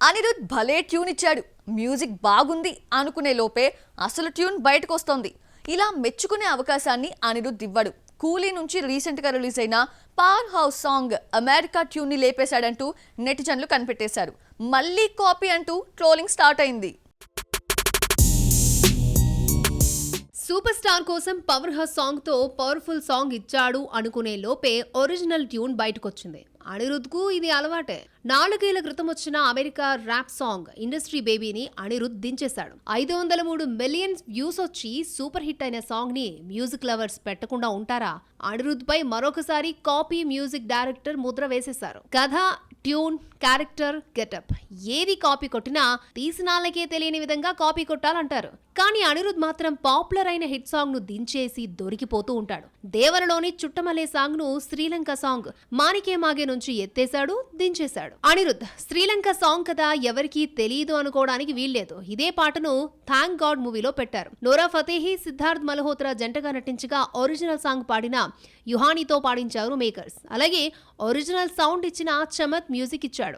అనిరుద్ భలే ట్యూన్ ఇచ్చాడు, మ్యూజిక్ బాగుంది అనుకునే లోపే అసలు ట్యూన్ బయటకు వస్తోంది. ఇలా మెచ్చుకునే అవకాశాన్ని అనిరుద్ ఇవ్వడు. కూలీ నుంచి రీసెంట్ గా రిలీజ్ అయిన power house song America tune ని లేపేశాడంటూ నెటిజన్లు కనిపెట్టేశారు. మళ్ళీ కాపీ అంటూ ట్రోలింగ్ స్టార్ట్ అయింది. సూపర్ స్టార్ కోసం పవర్ హౌస్ సాంగ్ తో పవర్ఫుల్ సాంగ్ ఇచ్చాడు అనుకునే లోపే ఒరిజినల్ ట్యూన్ బయటకొచ్చింది. అనిరుద్ కు ఇది అలవాటే. 4 ఏళ్ల క్రితం వచ్చిన అమెరికా ర్యాప్ సాంగ్ ఇండస్ట్రీ బేబీని అనిరుద్ దించేశాడు. 503 మిలియన్ వ్యూస్ వచ్చి సూపర్ హిట్ అయిన సాంగ్ ని మ్యూజిక్ లవర్స్ పెట్టకుండా ఉంటారా? అనిరుద్ పై మరొకసారి కాపీ మ్యూజిక్ డైరెక్టర్ ముద్ర వేసేశారు. కథ, ట్యూన్, క్యారెక్టర్, గెటప్ ఏది కాపీ కొట్టినా తీసినాళ్ళకే తెలియని విధంగా కాపీ కొట్టాలంటారు. కానీ అనిరుద్ మాత్రం పాపులర్ అయిన హిట్ సాంగ్ ను దించేసి దొరికిపోతూ ఉంటాడు. దేవరలోని చుట్టమలే సాంగ్ ను శ్రీలంక సాంగ్ మానికే మాగే నుంచి ఎత్తేశాడు, దించేశాడు. అనిరుద్ శ్రీలంక సాంగ్ కదా ఎవరికీ తెలియదు అనుకోవడానికి వీల్లేదు. ఇదే పాటను థ్యాంక్ గాడ్ మూవీలో పెట్టారు. నోరా ఫతేహి, సిద్ధార్థ్ మల్హోత్రా జంటగా నటించగా ఒరిజినల్ సాంగ్ పాడిన యుహానితో పాడించారు మేకర్స్. అలాగే ఒరిజినల్ సౌండ్ ఇచ్చిన చమత్ మ్యూజిక్ ఇచ్చాడు.